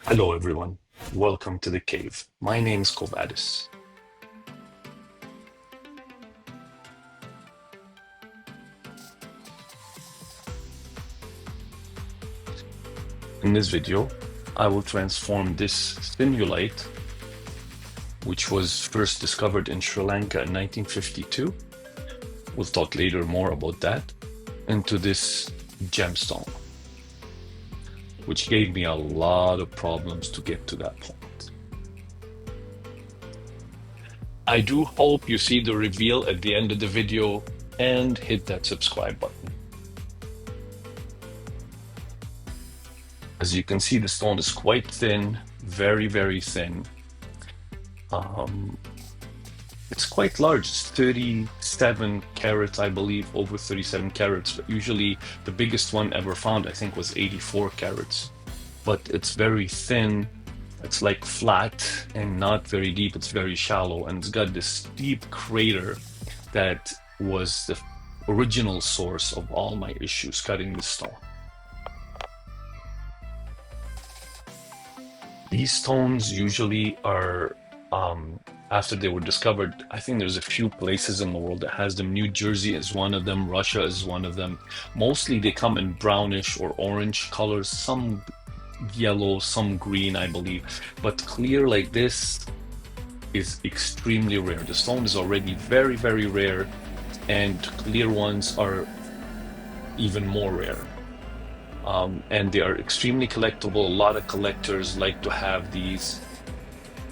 Hello everyone, welcome to the cave. My name is Kovadis. In this video, I will transform this Sinhulite, which was first discovered in Sri Lanka in 1952, we'll talk later more about that, into this gemstone, which gave me a lot of problems to get to that point. I do hope you see the reveal at the end of the video and hit that subscribe button. As you can see, the stone is quite thin, very, very thin. It's quite large. It's 37 carats, I believe, over 37 carats. But usually the biggest one ever found, I think, was 84 carats. But it's very thin. It's like flat and not very deep. It's very shallow. And it's got this deep crater that was the original source of all my issues cutting this stone. These stones usually are, after they were discovered, I think there's a few places in the world that has them. New Jersey is one of them, Russia is one of them. Mostly they come in brownish or orange colors, some yellow, some green, I believe. But clear like this is extremely rare. The stone is already very, very rare, and clear ones are even more rare. And they are extremely collectible. A lot of collectors like to have these,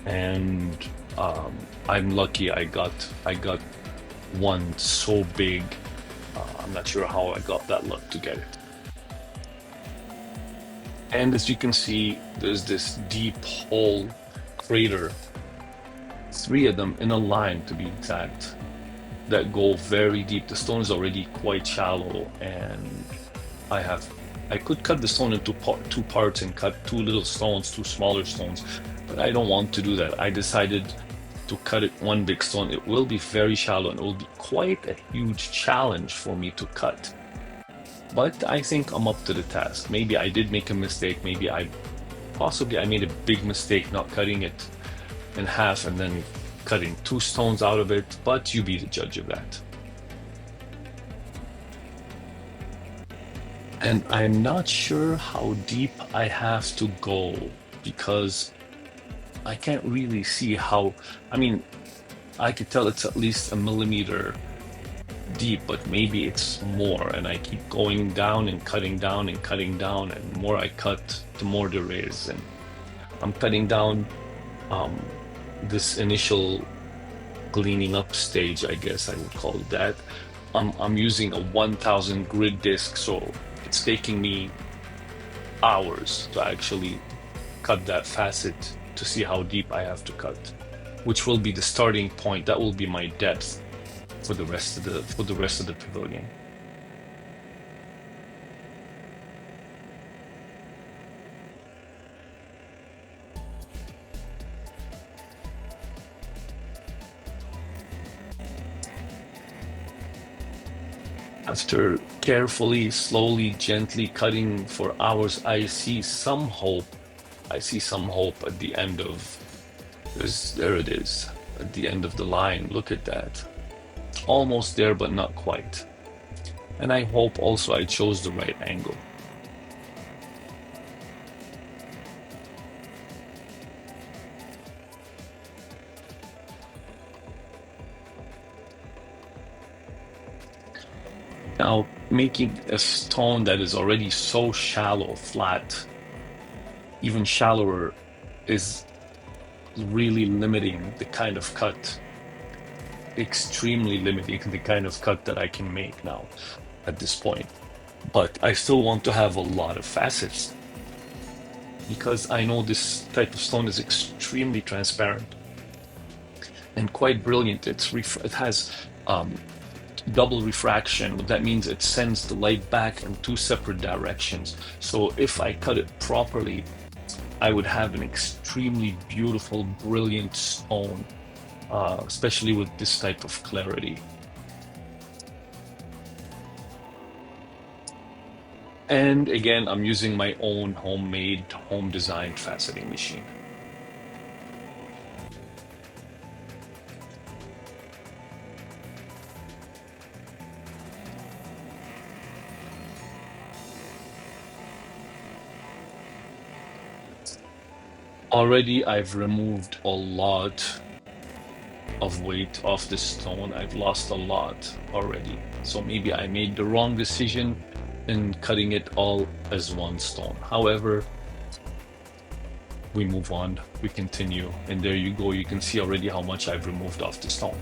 and I'm lucky I got one so big. I'm not sure how I got that luck to get it. And as you can see, there's this deep hole crater, 3 of them in a line to be exact, that go very deep. The stone is already quite shallow, and I could cut the stone into two parts and cut 2 little stones, 2 smaller stones, but I don't want to do that. I decided to cut it one big stone. It will be very shallow and it will be quite a huge challenge for me to cut. But I think I'm up to the task. Maybe I did make a mistake. Maybe I made a big mistake not cutting it in half and then cutting 2 stones out of it, but you be the judge of that. And I'm not sure how deep I have to go because I can't really see how. I mean, I could tell it's at least a millimeter deep, but maybe it's more. And I keep going down and cutting down and cutting down, and the more I cut, the more there is. And I'm cutting down this initial cleaning up stage, I guess I would call it that. I'm using a 1000 grid disc, so it's taking me hours to actually cut that facet to see how deep I have to cut, which will be the starting point. That will be my depth for the rest of the pavilion. After carefully, slowly, gently cutting for hours, I see some hope. I see some hope at the end of there it is, at the end of the line. Look at that. Almost there, but not quite. And I hope also I chose the right angle. Now, making a stone that is already so shallow, flat, even shallower, is really limiting the kind of cut, extremely limiting the kind of cut that I can make now at this point. But I still want to have a lot of facets because I know this type of stone is extremely transparent and quite brilliant. It has double refraction. That means it sends the light back in 2 separate directions. So if I cut it properly, I would have an extremely beautiful, brilliant stone, especially with this type of clarity. And again, I'm using my own homemade, home designed faceting machine. Already, I've removed a lot of weight off the stone. I've lost a lot already. So maybe I made the wrong decision in cutting it all as one stone. However, we move on, we continue, and there you go. You can see already how much I've removed off the stone.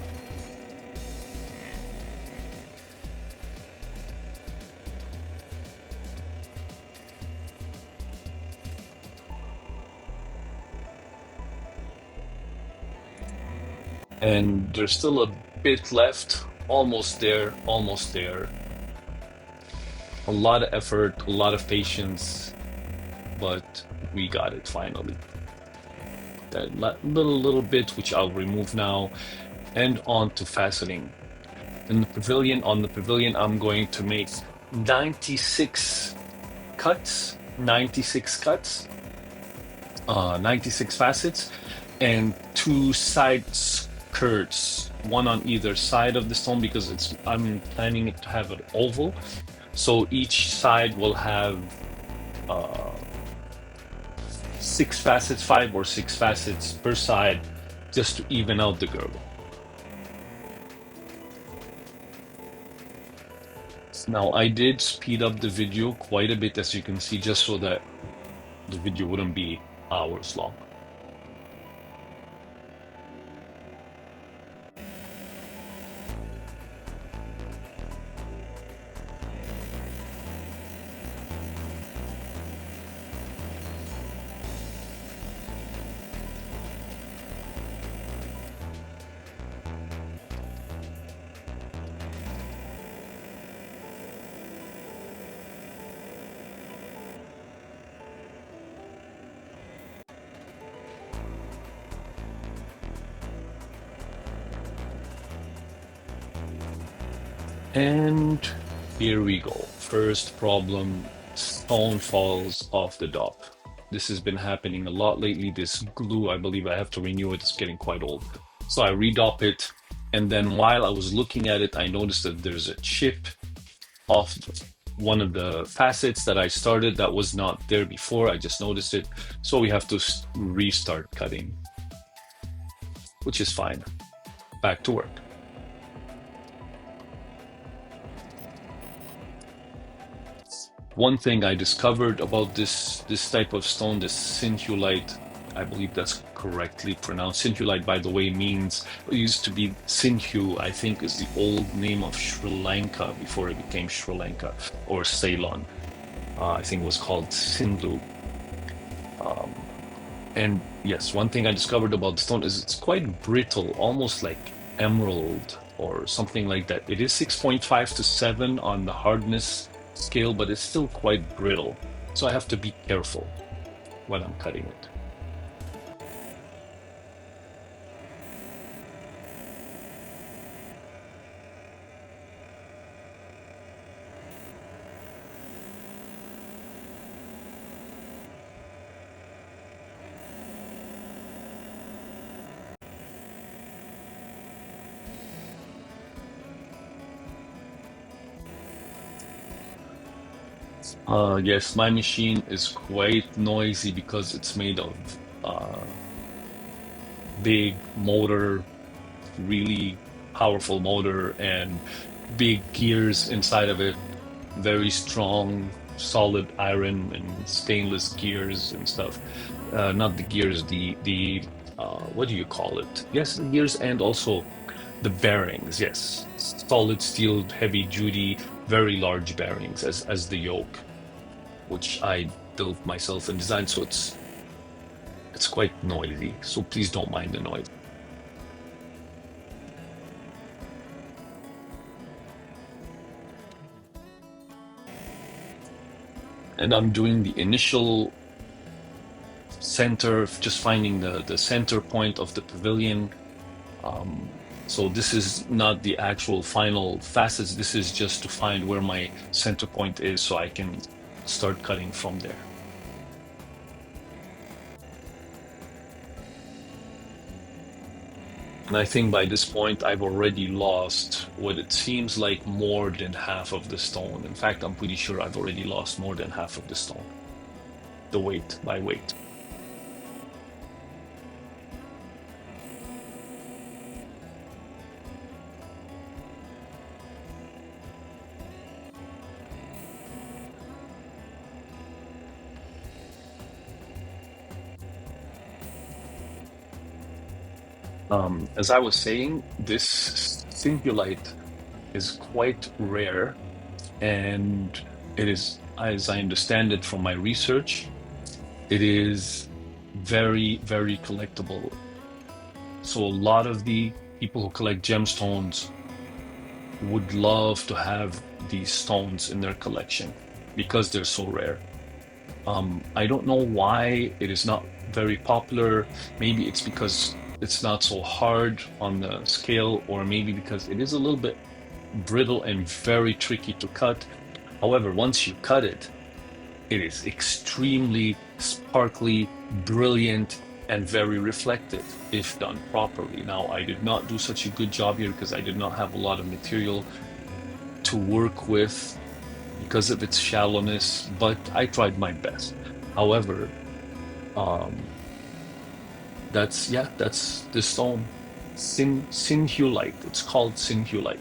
And there's still a bit left, almost there, almost there. A lot of effort, a lot of patience, but we got it finally. That little bit, which I'll remove now, and on to faceting. In the pavilion, on the pavilion, I'm going to make 96 cuts, 96 cuts, 96 facets, and two side skirts, one on either side of the stone, because I'm planning it to have an oval. So each side will have uh, 6 facets, 5 or 6 facets per side, just to even out the girdle. Now, I did speed up the video quite a bit, as you can see, just so that the video wouldn't be hours long. And here we go. First problem, stone falls off the dop. This has been happening a lot lately. This glue, I believe I have to renew it. It's getting quite old. So I redop it. And then while I was looking at it, I noticed that there's a chip off one of the facets that I started that was not there before. I just noticed it. So we have to restart cutting, which is fine. Back to work. One thing I discovered about this type of stone, this Sinhulite, I believe that's correctly pronounced. Sinhulite, by the way, means, it used to be Sinhu, I think is the old name of Sri Lanka before it became Sri Lanka, or Ceylon. I think it was called Sindhu. Um, and yes, one thing I discovered about the stone is it's quite brittle, almost like emerald or something like that. It is 6.5 to 7 on the hardness scale, but it's still quite brittle. So I have to be careful when I'm cutting it. Yes, my machine is quite noisy because it's made of uh, big motor, really powerful motor, and big gears inside of it. Very strong, solid iron and stainless gears and stuff. Not the gears, the what do you call it? Yes, the gears, and also the bearings. Yes, solid steel, heavy duty, very large bearings as the yoke, which I built myself and designed. So it's quite noisy. So please don't mind the noise. And I'm doing the initial center, just finding the center point of the pavilion. So this is not the actual final facets. This is just to find where my center point is, so I can start cutting from there. And I think by this point, I've already lost what it seems like more than half of the stone. In fact, I'm pretty sure I've already lost more than half of the stone, the weight by weight. As I was saying, this Sinhulite is quite rare, and it is, as I understand it from my research, it is very, very collectible. So a lot of the people who collect gemstones would love to have these stones in their collection because they're so rare. I don't know why it is not very popular. Maybe it's because it's not so hard on the scale, or maybe because it is a little bit brittle and very tricky to cut. However, once you cut it, it is extremely sparkly, brilliant, and very reflective if done properly. Now, I did not do such a good job here because I did not have a lot of material to work with because of its shallowness, but I tried my best. However, um, that's the stone. Sinhulite. It's called Sinhulite.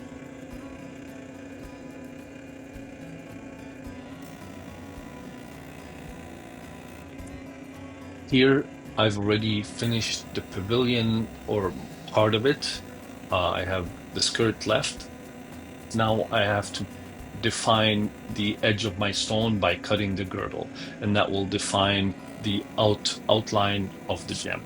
Here, I've already finished the pavilion or part of it. I have the skirt left. Now I have to define the edge of my stone by cutting the girdle, and that will define the outline of the gem.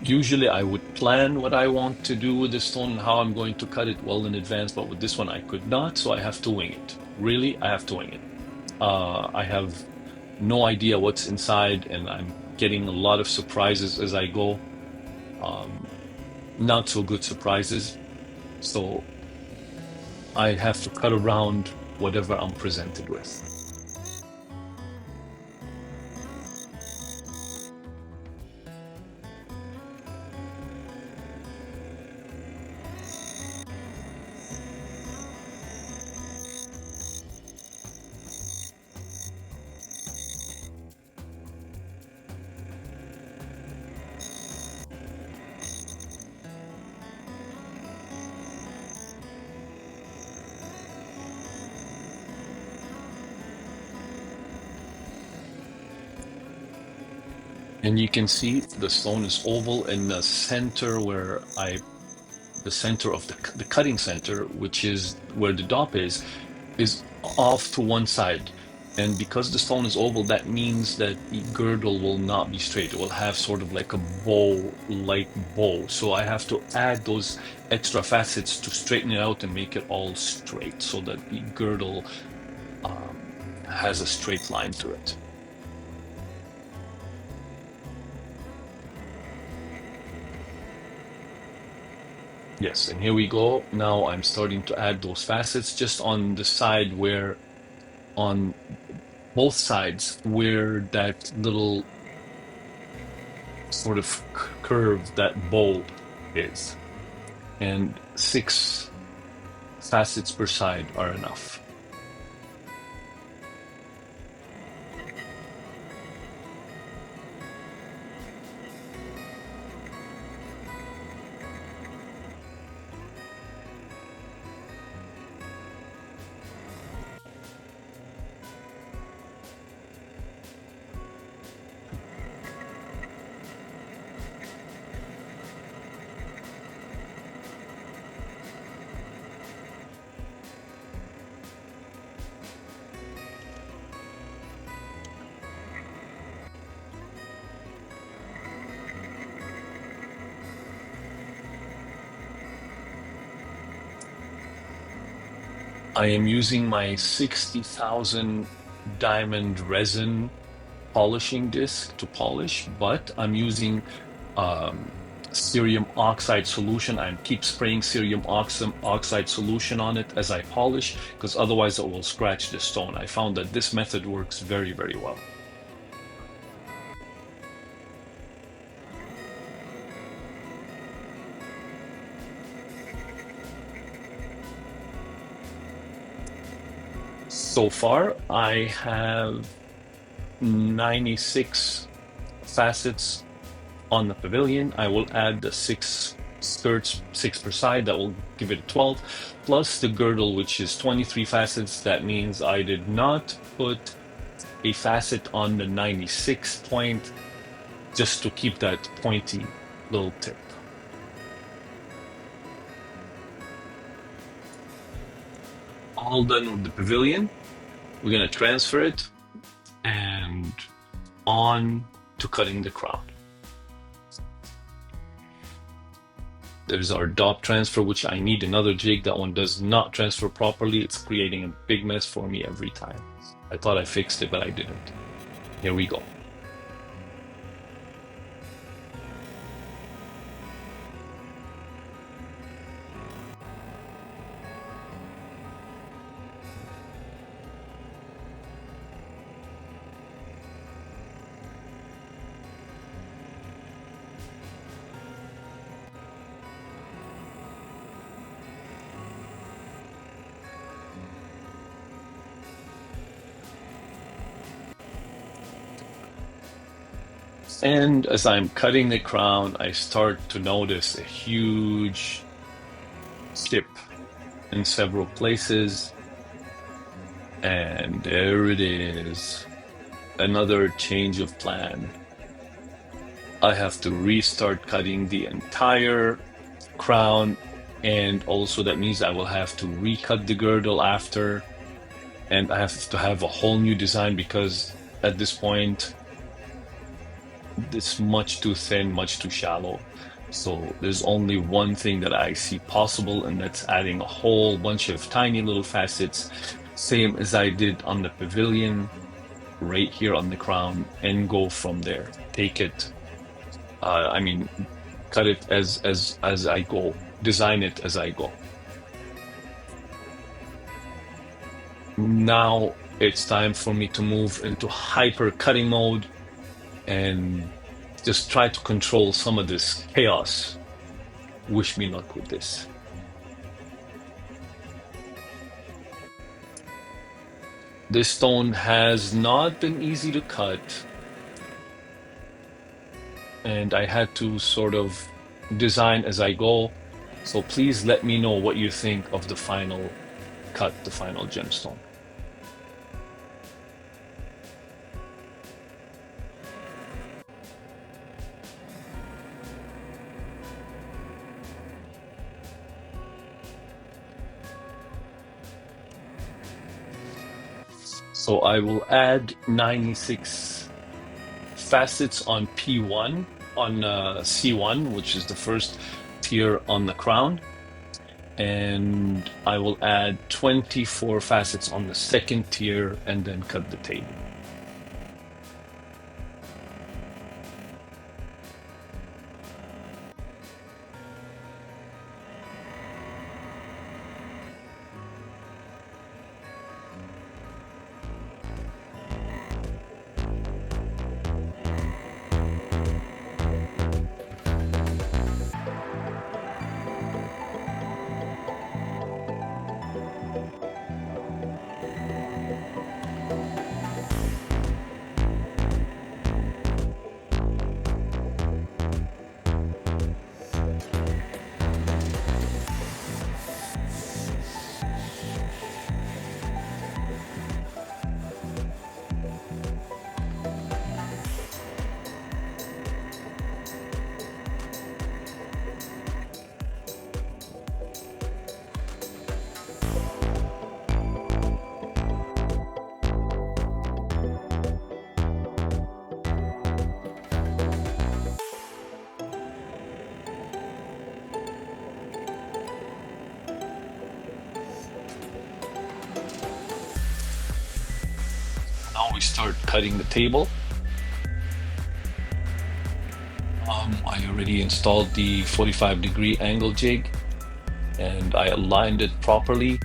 Usually I would plan what I want to do with the stone and how I'm going to cut it well in advance, but with this one I could not, so I have to wing it. Really, I have to wing it. I have no idea what's inside, and I'm getting a lot of surprises as I go. Um, Not so good surprises, so I have to cut around whatever I'm presented with. And you can see the stone is oval in the center the center of the cutting center, which is where the dop is off to one side. And because the stone is oval, that means that the girdle will not be straight. It will have sort of like a bow-like bow. So I have to add those extra facets to straighten it out and make it all straight so that the girdle has a straight line to it. Yes, and here we go. Now I'm starting to add those facets just on the side where, on both sides, where that little sort of curve, that bow is. And 6 facets per side are enough. I am using my 60,000 diamond resin polishing disc to polish, but I'm using um, cerium oxide solution. I keep spraying cerium oxide solution on it as I polish, because otherwise it will scratch the stone. I found that this method works very, very well. So far, I have 96 facets on the pavilion. I will add the 6 skirts, 6 per side. That will give it 12, plus the girdle, which is 23 facets. That means I did not put a facet on the 96 point, just to keep that pointy little tip. All done with the pavilion. We're going to transfer it and on to cutting the crown. There's our dot transfer, which I need another jig. That one does not transfer properly. It's creating a big mess for me every time. I thought I fixed it, but I didn't. Here we go. And as I'm cutting the crown, I start to notice a huge chip in several places. And there it is. Another change of plan. I have to restart cutting the entire crown, and also that means I will have to recut the girdle after, and I have to have a whole new design, because at this point it's much too thin, much too shallow. So there's only one thing that I see possible, and that's adding a whole bunch of tiny little facets, same as I did on the pavilion, right here on the crown, and go from there. Take it, cut it as I go, design it as I go. Now it's time for me to move into hyper cutting mode and just try to control some of this chaos. Wish me luck with this. This stone has not been easy to cut, and I had to sort of design as I go. So please let me know what you think of the final cut, the final gemstone. So I will add 96 facets on P1, on C1, which is the first tier on the crown. And I will add 24 facets on the second tier and then cut the table. cutting the table. I already installed the 45-degree angle jig, and I aligned it properly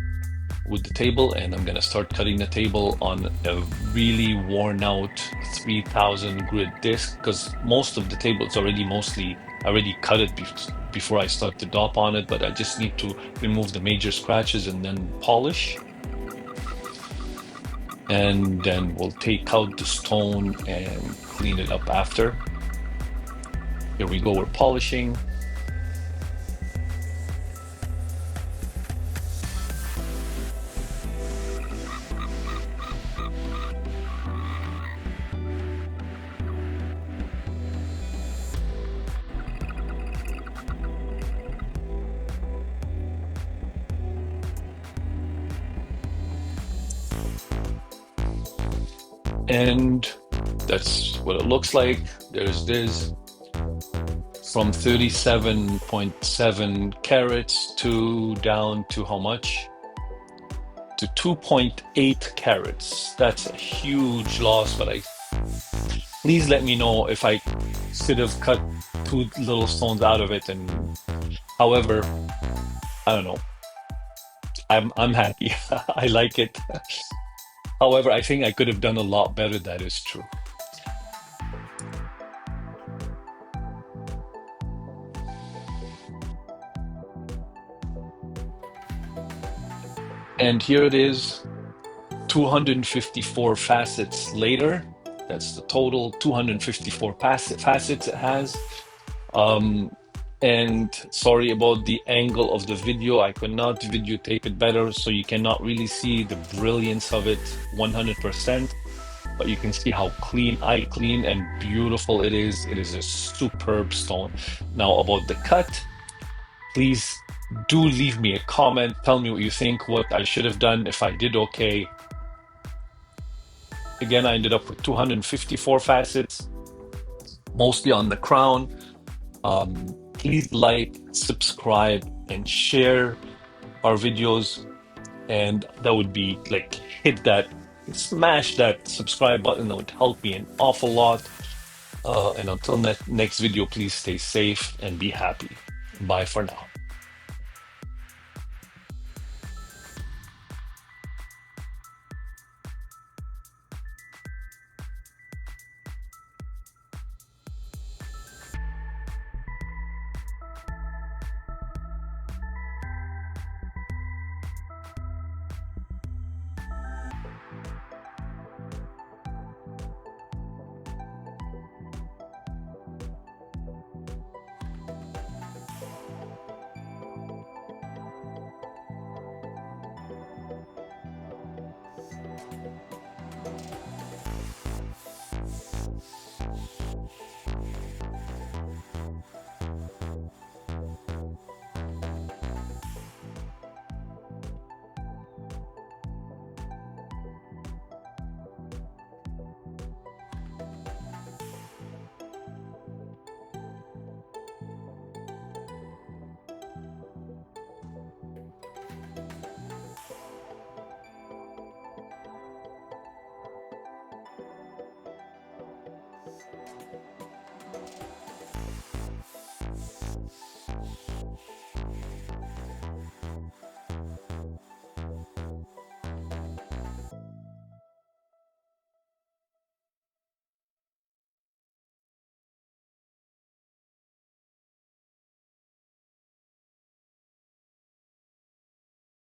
with the table, and I'm gonna start cutting the table on a really worn out 3000 grit disc, because most of the table is already mostly, I already cut it before I start the dop on it, but I just need to remove the major scratches and then polish. And then we'll take out the stone and clean it up after. Here we go, we're polishing. And that's what it looks like. There's this from 37.7 carats to down to how much? To 2.8 carats. That's a huge loss, but please let me know if I should have cut two little stones out of it. And however, I don't know. I'm happy. I like it. However, I think I could have done a lot better. That is true. And here it is, 254 facets later. That's the total, 254 facets it has. And sorry about the angle of the video. I could not videotape it better, so you cannot really see the brilliance of it 100%. But you can see how clean and beautiful it is. It is a superb stone. Now about the cut, please do leave me a comment. Tell me what you think, what I should have done, if I did okay. Again, I ended up with 254 facets, mostly on the crown. Please like, subscribe, and share our videos. And that would be like, smash that subscribe button. That would help me an awful lot. And until next video, please stay safe and be happy. Bye for now.